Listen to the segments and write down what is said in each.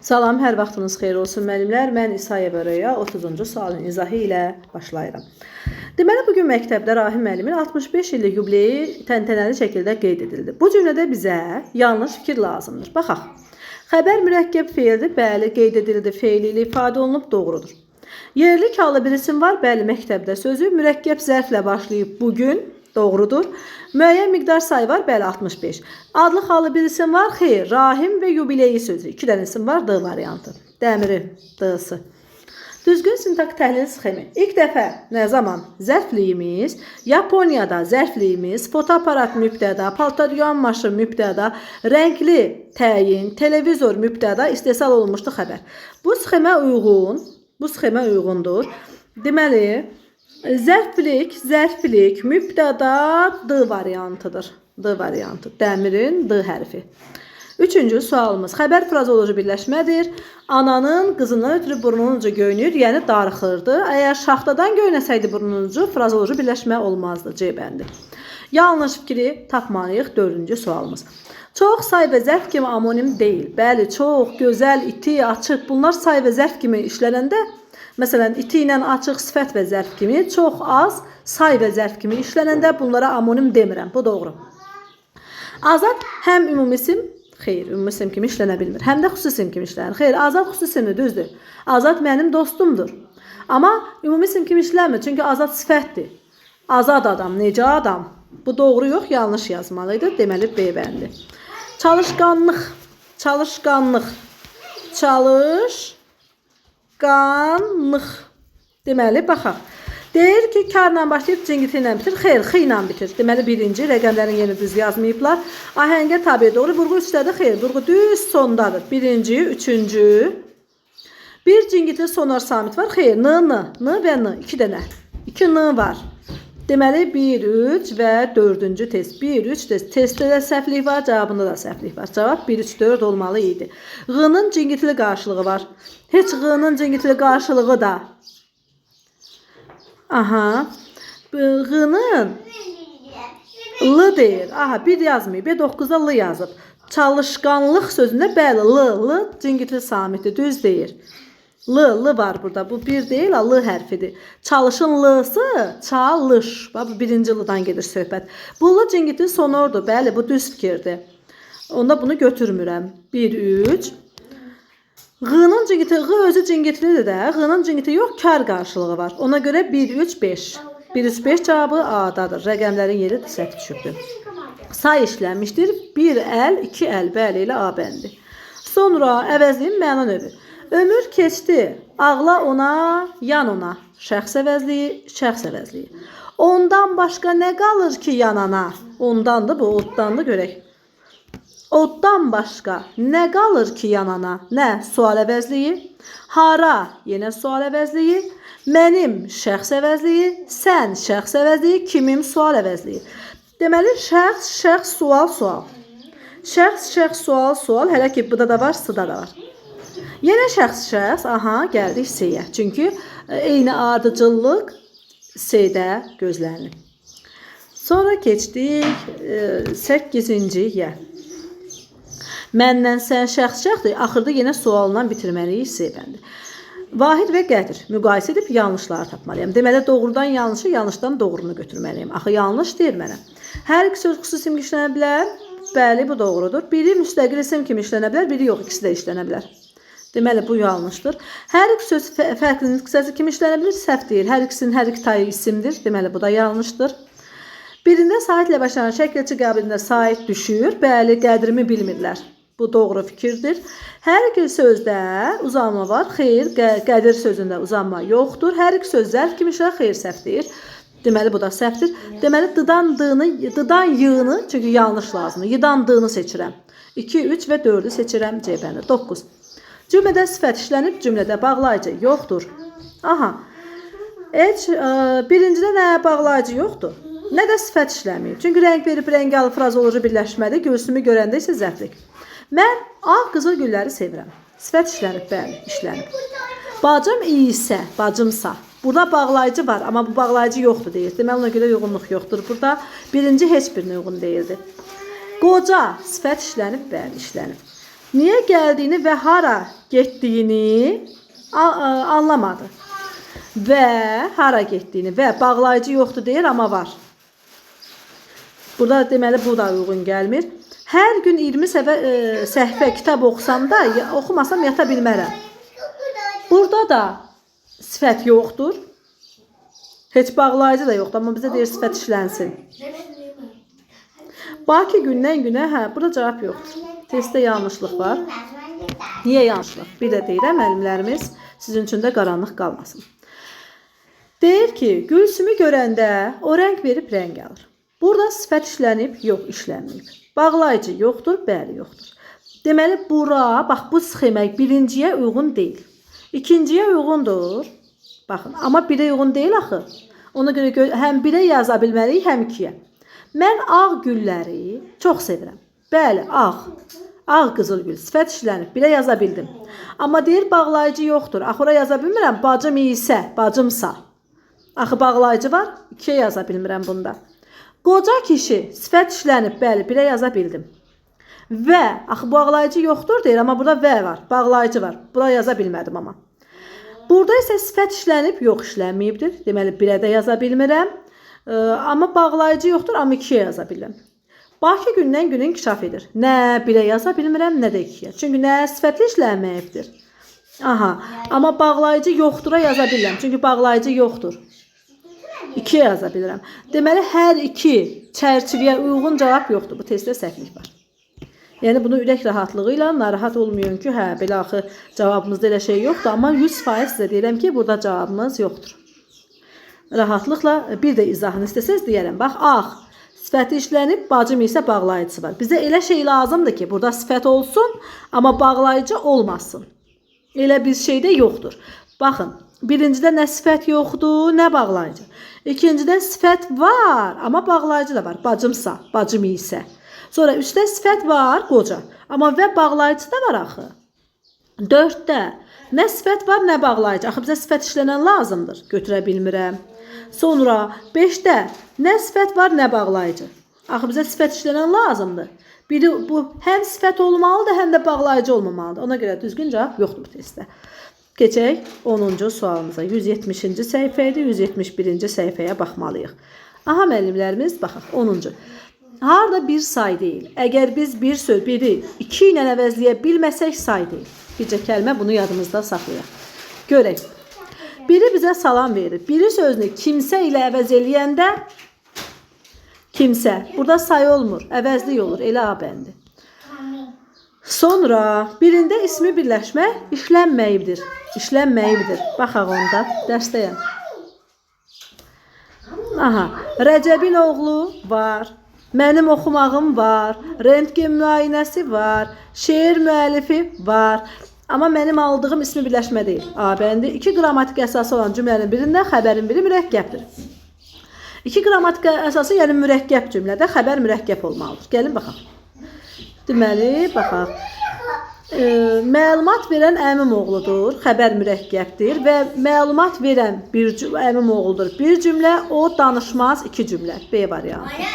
Salam, hər vaxtınız xeyir olsun müəllimlər. Mən İsayev Röya 30-cu sualın izahı ilə başlayıram. Deməli, bugün məktəbdə Rahim müəllimin 65 illik yubileyi təntənəli şəkildə qeyd edildi. Bu cümlədə bizə yanlış fikir lazımdır. Baxaq. Xəbər mürəkkəb feildir, bəli, qeyd edildi, feil ilə ifadə olunub, doğrudur. Yerli kalı bir isim var, bəli, məktəbdə sözü mürəkkəb zərflə başlayıb bugün, doğrudur. Müəyyən miqdar sayı var, bəli, 65. Adlı xalı bir isim var, xeyr, Rahim və yubileyi sözü. 2 dənə isim var, D variantı. Dəmiri, D-sı. Düzgün sintak təhlil sxemi. İlk dəfə nə zaman? Zərfliyimiz, Yaponiyada zərfliyimiz, fotoaparat mübtəda, paltaryan maşın mübtəda, rəngli təyin, televizor mübtəda istehsal olunmuşdu xəbər. Bu sxemə uyğundur. Deməli, zərflik, mübtəda D variantıdır. D variantı. Dəmirin D hərfi. Üçüncü sualımız. Xəbər frazoloji birləşmədir. Ananın qızından ötürü burnunun ucu göynür, yəni darıxırdı. Əgər şaxtadan göynəsəydi burnunun ucu, frazoloji birləşmə olmazdı. C bəndi. Yanlış fikri tapmalıyıq. Dördüncü sualımız. Çox, say və zərf kimi amonim deyil. Bəli, çox, gözəl, iti, açıq. Bunlar say və zərf kimi işlənəndə, məsələn, iti ilə açıq, sifət və zərf kimi, çox az, say və zərf kimi işlənəndə bunlara amonim demirəm. Bu doğru. Azad həm ümumi isim, xeyr, ümumi isim kimi işlənə bilmir. Həm də xüsusi isim kimi işlənir. Xeyr, Azad xüsusi isimdir, düzdür. Azad mənim dostumdur. Amma ümumi isim kimi işlənmir, çünki Azad sifətdir. Azad adam, necə adam? Bu doğru yox, yanlış yazmalıydı. Deməli, B bəndi. Çalışqanlıq. Deməli, baxaq. Deyir ki, karla başlayıb cingiti ilə bitir. Xeyr, xı ilə bitir. Deməli, birinci, rəqəmlərin yeni düz yazmayıblar. Ahəngə tabi doğru, vurğu üstədir. Xeyr, vurğu düz sondadır. Birinci, üçüncü. Bir cingiti sonar samit var. Xeyr, n və n. 2 dənə. 2 n var. Deməli, 1, 3 və 4-cü test. 1, 3 test. Testdə də səhvlik var, cavabında da səhvlik var. Cavab 1, 3, 4 olmalı idi.Ğ-nın cingitili qarşılığı var. HeçĞ-nın cingitili qarşılığı da. Aha.Ğ-nın L deyir. Aha, 1 yazmayıb. B9-da L yazıb. Çalışqanlıq sözündə bəli, L cingitili samitdir. Düz deyir. L var burada. Bu bir deyil, L hərfidir. Çalışın L-sı çalış. Bu birinci L-dan gedir söhbət. Bu L cingitili sonordur. Bəli, bu düz fikirdir. Onda bunu götürmürəm. 1, 3. G-nın cingitili, G özü cingitilidir də. G-nın cingitili yox, kar qarşılığı var. Ona görə 1, 3, 5. 1, 3, 5 cavabı A-dadır. Rəqəmlərin yeri səhv düşübdür. Say işlənmişdir. 1 əl, 2 əl. Bəli ilə A bəndi. Sonra əvəzliyin məna növü. Ömür keçdi. Ağla ona, yan ona. Şəxs əvəzliyi. Ondan başqa nə qalır ki yanana? Ondandır bu, oddandır görək. Oddan başqa nə qalır ki yanana? Nə? Sual əvəzliyi. Hara? Yenə sual əvəzliyi. Mənim şəxs əvəzliyi. Sən şəxs əvəzliyi. Kimim sual əvəzliyi. Deməli, şəxs, sual. Şəxs, sual. Hələ ki, burada da var, sıda da var. Yenə şəxs, aha, gəldik S-yə. Çünki eyni ardıcıllıq S-də gözlənilir. Sonra keçdik 8-ciyə. Məndən sən şəxsdir. Axırda yenə sualından bitirməliyik S-bəndi. Vahid və Qədir müqayisə edib yanlışları tapmalıyam. Deməli, doğrudan yanlışı, yanlışdan doğrunu götürməliyim. Axı, yanlış deyir mənə. Hər iki söz xüsusi isim işlənə bilər. Bəli, bu doğrudur. Biri müstəqil isim kimi işlənə bilər, biri yox, ikisi də işlənə bilər. Deməli, bu yanlışdır. Hər iki söz fərqli nitq kimi işlənə bilir, səhv deyil. Hər ikisinin hər iki tayı isimdir. Deməli, bu da yanlışdır. Birində Sait ilə başlanan şəkilçi qəbilində Sait düşür. Bəli, qədrimi bilmirlər. Bu doğru fikirdir. Hər iki sözdə uzanma var. Xeyr, qədir sözündə uzanma yoxdur. Hər iki söz zərf kimi işlənir, xeyr, səhv deyir. Deməli, bu da səhvdir. Deməli, dıdan yığını, çünki yanlış lazımdır. Yıdan dığını seçirəm. 2, 3 və 4-ü seçirəm. C bəndi. 9. Cümlədə sifət işlənib, cümlədə bağlayıcı yoxdur. Aha. Birincidə nə bağlayıcı yoxdur? Nə də sifət işləməyib. Çünki rəng verib, rəng alıb, frazoloji birləşmədir. Göğsümü görəndə isə zərflik. Mən ağ qızıl gülləri sevirəm. Sifət işlənib, bəli, işlənib. Bacım isə, bacımsa. Burada bağlayıcı var, amma bu bağlayıcı yoxdur deyir. Deməli, ona görə uyğunluq yoxdur. Burada birinci heç birinə uyğun deyildi. Qoca, sifət işlənib, bəli, işlənib. Niyə gəldiyini və hara getdiyini anlamadı. Və hara getdiyini və bağlayıcı yoxdur deyir, amma var. Burada deməli bu da uyğun gəlmir. Hər gün 20 səhifə kitab oxusam da, oxumasam yata bilmərəm. Burada da sifət yoxdur. Heç bağlayıcı da yoxdur, amma bizə deyir sifət işlənsin. Baki gündən-günə, burada cavab yoxdur. Testdə yanlışlıq var. Niyə yanlışlıq? Bir də deyirəm, müəllimlərimiz sizin üçün də qaranlıq qalmasın. Deyir ki, Gülsümü görəndə o rəng verib rəng alır. Burada sifət işlənib, yox işlənməyib. Bağlayıcı yoxdur, bəli yoxdur. Deməli, bura, bax bu sxema birinciyə uyğun deyil. İkinciyə uyğundur. Baxın, amma birə uyğun deyil axı. Ona görə həm birə yaza bilməliyik, həm ikiyə. Mən ağ gülləri çox sevirəm. Bəli, ağ. Ağ qızıl gül. Sifət işlənib. Birə yaza bildim. Amma deyir bağlayıcı yoxdur. Axı ora yaza bilmirəm. Bacım isə, bacımsa. Axı bağlayıcı var. 2-yə yaza bilmirəm bunda. Qoca kişi. Sifət işlənib. Bəli, birə yaza bildim. Və. Axı bağlayıcı yoxdur deyir. Amma burada və var. Bağlayıcı var. Bura yaza bilmədim amma. Burada isə sifət işlənib. Yox işlənməyibdir. Deməli, birə də yaza bilmirəm. Amma bağlayıcı yoxdur. Amma 2-yə yaza bilirəm. Baki gündən-günə inkişaf edir. Nə birə yaza bilmirəm, nə də 2-yə. Çünki nə sifətli işlənməyibdir. Aha, amma bağlayıcı yoxdura yaza bilirəm. Çünki bağlayıcı yoxdur. 2-yə yaza bilirəm. Deməli, hər iki çərçivəyə uyğun cavab yoxdur. Bu testdə səhvlik var. Yəni, bunu ürək rahatlığı ilə narahat olmayın ki, belə axı cavabımızda elə şey yoxdur. Amma 100% sizə deyirəm ki, burada cavabımız yoxdur. Rahatlıqla bir də izahını istəsəz deyərəm. Bax, ağ. Sifəti işlənib, bacım isə bağlayıcısı var. Bizə elə şey lazımdır ki, burada sifət olsun, amma bağlayıcı olmasın. Elə bir şey də yoxdur. Baxın, birincidə nə sifət yoxdur, nə bağlayıcı. İkincidə sifət var, amma bağlayıcı da var. Bacımsa, bacım isə. Sonra üstdə sifət var, qoca. Amma və bağlayıcı da var axı. 4-də nə sifət var, nə bağlayıcı. Axı bizə sifət işlənən lazımdır. Götürə bilmirəm. Sonra 5-də nə sifət var, nə bağlayıcı. Axı bizə sifət işlənən lazımdır. Biri bu həm sifət olmalıdır, həm də bağlayıcı olmamalıdır. Ona görə düzgün cavab yoxdur bu testdə. Keçək 10-cu sualımıza. 170-ci səhifə idi, 171-ci səhifəyə baxmalıyıq. Aha, müəllimlərimiz, baxaq 10-cu. Harda bir say deyil. Əgər biz bir söz, biri 2 ilə əvəzləyə bilməsək say deyil. Bircə kəlmə, bunu yadımızda saxlayaq. Görək. Biri bizə salam verir. Biri sözünü kimsə ilə əvəz eləyəndə kimsə. Burada say olmur. Əvəzlik olur. Elə abəndi. Sonra birində ismi birləşmək işlənməyibdir. İşlənməyibdir. Baxaq onda. Dərsdəyəm. Aha. Rəcəbin oğlu var. Mənim oxumağım var. Rentgen müayinəsi var. Şeir müəllifi var. Amma mənim aldığım ismi birləşmə deyil. A-bəndi 2 qrammatik əsası olan cümlənin birində xəbərin biri mürəkkəbdir. 2 qrammatik əsası, yəni mürəkkəb cümlədə xəbər mürəkkəb olmalıdır. Gəlin baxaq. Deməli, baxaq. Məlumat verən əmim oğludur. Xəbər mürəkkəbdir və məlumat verən əmim oğludur. Bir cümlə, o danışmaz 2 cümlə. B variantı.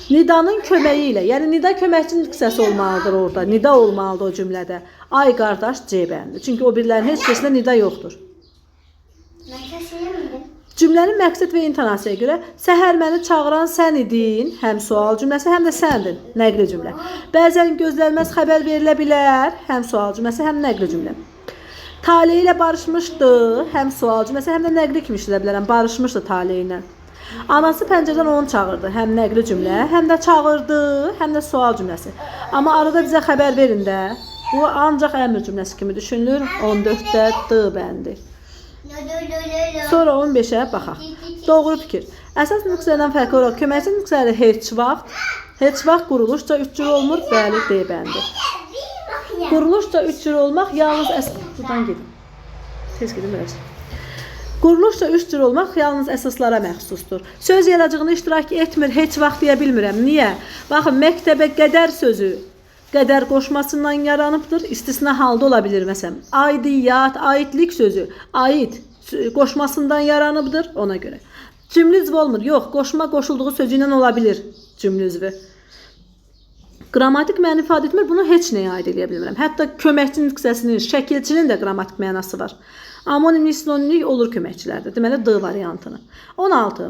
Nidanın köməyi ilə, yəni nida köməkçinin qısası olmalıdır orada. Nida olmalıdır o cümlədə. Ay qardaş C bəndi. Çünki o birlərin heç birisində nida yoxdur. Cümlənin məqsəd və intonasiyaya görə səhər məni çağıran sən idin, həm sual cümləsi, həm də səndin, nəqli cümlə. Bəzən gözlənməz xəbər verilə bilər, həm sual cümləsi, həm nəqli cümlə. Tale ilə barışmışdı, həm sual cümləsi, həm də nəqli kimi işlədə bilərəm, barışmışdı Tale ilə. Anası pəncərədən onu çağırdı, həm nəqli cümlə, həm də çağırdı, həm də sual cümləsi. Amma arada bizə xəbər verin də, bu ancaq əmr cümləsi kimi düşünülür, 14-də D bəndi. Sonra 15-ə baxaq. Doğru fikir. Əsas nüqsələrdən fərqli olaraq köməkçi nüqsələri heç vaxt quruluşca 3 cür olmur, bəli, D bəndi. Quruluşca 3 cür olmaq yalnız buradan gedin. Tez gedin biraz. Quruluşca 3 cür olmaq yalnız əsaslara məxsusdur. Söz yaracığını iştirak etmir, heç vaxt deyə bilmirəm. Niyə? Baxın, məktəbə qədər sözü qədər qoşmasından yaranıbdır. İstisna halda ola bilir, məsələn. Aidiyyat, aidlik sözü, aid qoşmasından yaranıbdır, ona görə. Cümlə üzvü olmur. Yox, qoşma qoşulduğu sözü ilə ola bilir cümlə üzvü. Qrammatik məna ifadə etmir, bunu heç nəyə aid edə bilmirəm. Hətta köməkçinin qisəsinin, şəkilçinin də qrammatik mənası var. Amonimlik, sinonimlik olur köməkçilərdə. Deməli, D variantını. 16.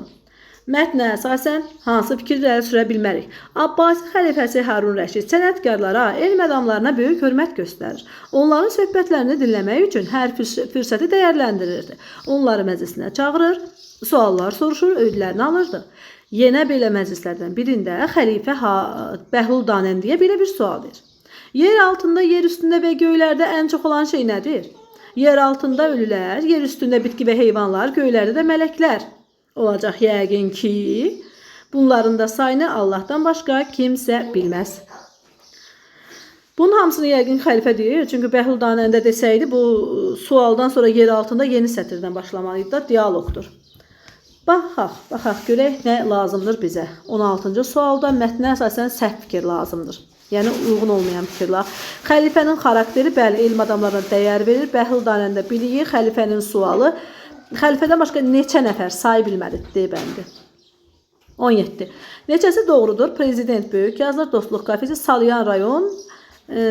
Mətnə əsasən hansı fikirləri sürə bilmərik? Abbasi xəlifəsi Harun Rəşid sənətkarlara, elm adamlarına böyük hörmət göstərir. Onların söhbətlərini dinləmək üçün hər fürsəti dəyərləndirirdi. Onları məclisinə çağırır, suallar soruşur, öydülərini alırdı. Yenə belə məclislərdən birində xəlifə Bəhlul Danəndiyə belə bir sual verir. Yer altında, yer üstündə və göylərdə ən çox olan şey nədir? Yer altında ölülər, yer üstündə bitki və heyvanlar, göylərdə də mələklər olacaq yəqin ki, bunların da sayını Allahdan başqa kimsə bilməz. Bunun hamısını yəqin xəlifə deyir, çünki Bəhlul Danəndə desəydi, bu sualdan sonra yer altında yeni sətirdən başlamalıydı da, dialoqdur. Baxaq, görək nə lazımdır bizə. 16-cı sualda mətnə əsasən səhv fikir lazımdır. Yəni, uyğun olmayan fikirlər. Xəlifənin xarakteri, bəli, elm adamlarına dəyər verir. Bəhlul Danəndə bilir, xəlifənin sualı. Xəlifədən başqa neçə nəfər say bilmədi, deyibəndi. 17. Neçəsi doğrudur? Prezident böyük yazılır, dostluq kafesi, Salyan rayon,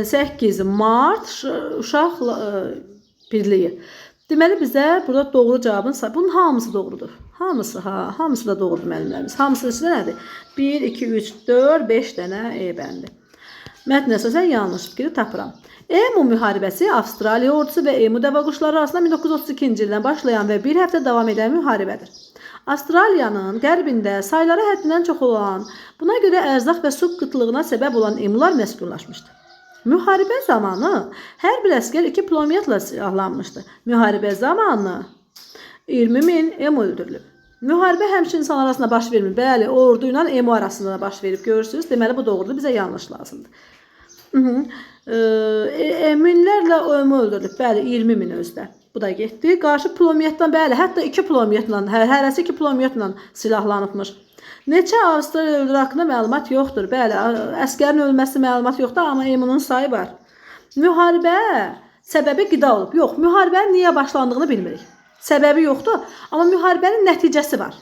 8 mart, uşaq birliyi. Deməli, bizə burada doğru cavabın, bunun hamısı doğrudur. Hamısı da doğrudur müəllimlərimiz. Hamısı içində nədir? 1, 2, 3, 4, 5 dənə bəndi. Mətn əsasən yanlış fikri tapıram. EMU müharibəsi Avstraliya ordusu və EMU dəvə quşları arasında 1932-ci ildən başlayan və bir həftə davam edən müharibədir. Avstraliyanın qərbində sayları həddindən çox olan, buna görə ərzaq və su qıtlığına səbəb olan EMUlar məskunlaşmışdı. Müharibə zamanı hər bir əskər 2 pulemyotla silahlanmışdı. Müharibə zamanı 20.000 EMU öldürülüb. Müharibə həmçinin insanlar arasında baş vermir. Bəli, ordu ilə EMU arasında da baş verib, görürsünüz. Deməli, bu doğrudur, bizə yanlış lazımdır. Minlərlə EMU öldürülüb. Bəli, 20.000 özdə. Bu da getdi. Qarşı pulemyotdan, bəli, hətta 2 pulemyotla, hərəsi 2 pulemyotla silahlanıbmış. Neçə Avstraliya öldürü haqqında məlumat yoxdur. Bəli, əskərin ölməsi məlumat yoxdur, amma EMU-nun sayı var. Müharibə səbəbi qida olub. Yox, müharibənin niyə başlandığını bilmirik. Səbəbi yoxdur, amma müharibənin nəticəsi var.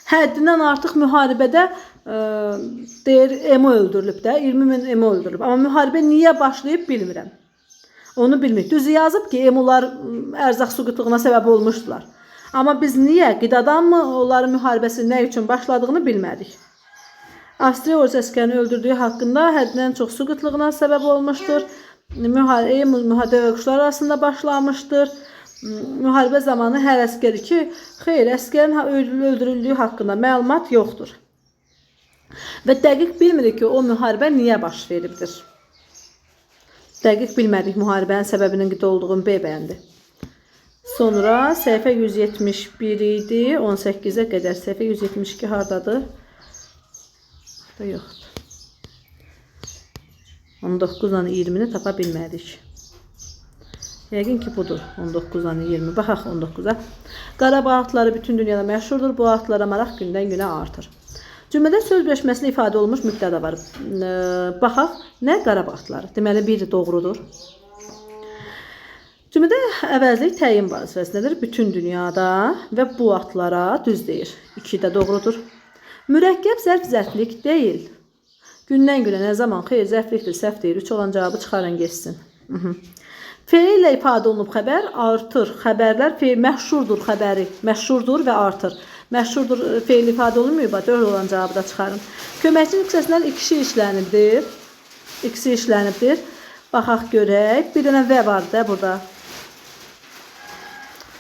Həddindən artıq müharibədə deyir, EMU öldürülüb də, 20.000 EMU öldürülüb. Amma müharibə niyə başlayıb bilmirəm. Onu bilmirik. Düzü yazıb ki, EMUlar ərzaq su qıtlığına səbəb olmuşdular. Amma biz niyə, qidadan mı onların müharibəsi nə üçün başladığını bilmədik. Avstriya ordusu əskərini öldürdüyü haqqında həddindən çox su qıtlığına səbəb olmuşdur. Müharibə quşlar arasında başlamışdır. Müharibə zamanı hər əskər ki, xeyr, əskərin öldürüldüyü haqqında məlumat yoxdur. Və dəqiq bilmirik ki, o müharibə niyə baş veribdir. Dəqiq bilmədik müharibənin səbəbinin qida olduğunu B bəndi. Sonra səhifə 171 idi, 18-ə qədər. Səhifə 172 hardadır? Da yoxdur. 19-dan 20-ni tapa bilmədik. Yəqin ki, budur. 19-dan 20. Baxaq 19-a. Qarabağ atları bütün dünyada məşhurdur. Bu atlara maraq gündən günə artır. Cümlədə söz birləşməsində ifadə olunmuş mübtəda var. Baxaq, nə Qarabağ atları? Deməli, biri doğrudur. Cümlədə əvəzlik təyin vəzifəsindədir. Bütün dünyada və bu atlara düz deyir. 2 də doğrudur. Mürəkkəb zərflik deyil. Gündən günə nə zaman xeyr, zərflikdir, səhv deyir. 3 olan cavabı çıxarın geçsin. Feil ilə ifadə olunub xəbər artır. Xəbərlər məşhurdur xəbəri. Məşhurdur və artır. Məşhurdur feil ifadə olunmuyor. 4 olan cavabı da çıxarın. Köməkçinin qisəsindən ikisi işlənibdir. İkisi işlənibdir. Baxaq görək. Bir dənə və var da burada.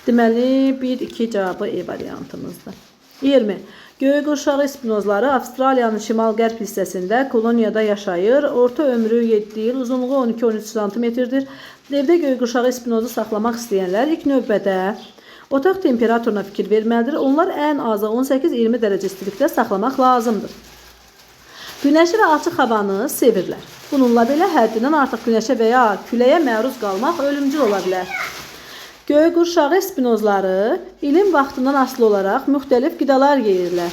Deməli, 1-2 cavabı E variantımızdır. 20. Göy qurşağı spinozları Avstraliyanın şimal-qərb hissəsində koloniyada yaşayır. Orta ömrü 7 il, uzunluğu 12-13 cm-dir. Evdə göy qurşağı spinozu saxlamaq istəyənlər ilk növbədə otaq temperaturuna fikir verməlidir. Onlar ən azı 18-20 dərəcə istilikdə saxlamaq lazımdır. Günəşi və açıq havanı sevirlər. Bununla belə həddindən artıq günəşə və ya küləyə məruz qalmaq ölümcül ola bilər. Göy qurşağı spinozları ilin vaxtından asılı olaraq müxtəlif qidalar yeyirlər.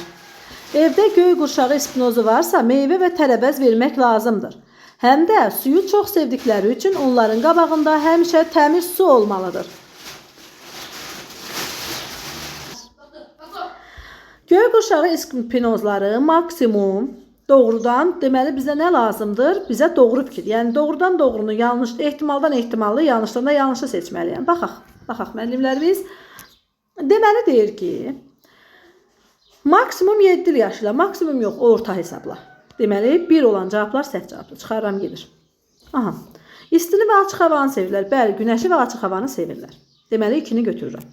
Evdə göy qurşağı spinozu varsa meyvə və tərəvəz vermək lazımdır. Həm də suyu çox sevdikləri üçün onların qabağında həmişə təmiz su olmalıdır. Göy qurşağı ispinozları maksimum doğrudan deməli bizə nə lazımdır? Bizə doğru fikir. Yəni doğrudan doğrunu, yanlış ehtimaldan ehtimallı, yanlışdan da yanlışı seçməliyəm. Baxaq müəllimlərimiz deməli deyir ki, maksimum 7 il yaşla, maksimum yox, orta hesabla. Deməli 1 olan cavablar səhv cavabdır. Çıxarıram gedir. Aha. İstili və açıq havanı sevirlər. Bəli, günəşi və açıq havanı sevirlər. Deməli 2-ni götürürəm.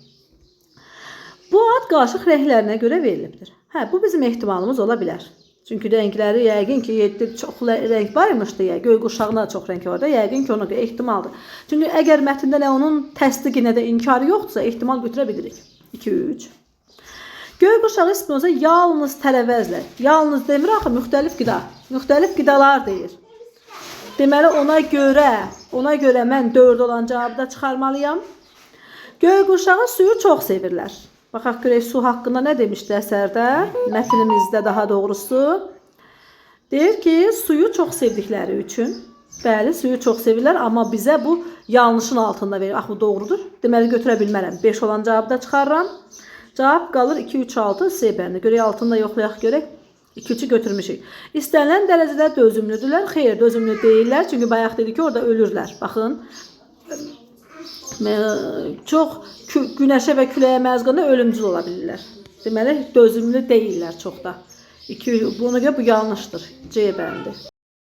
Bu ad qarışıq rənglərinə görə verilibdir. Hə, bu bizim ehtimalımız ola bilər. Çünki rəngləri yəqin ki 7 çox rəng var imiş deyə, göy qurşağında çox rəng var da, yəqin ki onun ehtimaldır. Çünki əgər mətndə nə onun təsdiqi nə də inkarı yoxdursa, ehtimal götürə bilirik. 2 3. Göy qurşağı ispinoza yalnız tərəvəzlə, yalnız demir axı müxtəlif qidalar deyir. Deməli ona görə mən 4 olan cavabı da çıxarmalıyam. Göy qurşağı suyu çox sevirlər. Baxaq görək su haqqında nə demişdi əsərdə, mətnimizdə daha doğrusu. Deyir ki, suyu çox sevdikləri üçün, bəli, suyu çox sevirlər, amma bizə bu yanlışın altında verir. Ax, bu doğrudur. Deməli, götürə bilmərəm. 5 olan cavabı da çıxarıram. Cavab qalır 2, 3, 6, C bəndi. Görək altında yoxlayaq görək. 2, 3-ü götürmüşük. İstənilən dərəcədə dözümlüdürlər. Xeyr, dözümlü deyirlər. Çünki bayaq dedik ki, orada ölürlər. Baxın. Çox günəşə və küləyə məruz qalanda ölümcül ola bilirlər. Deməli, dözümlü deyirlər çox da. Buna görə bu yanlışdır. C bəndi.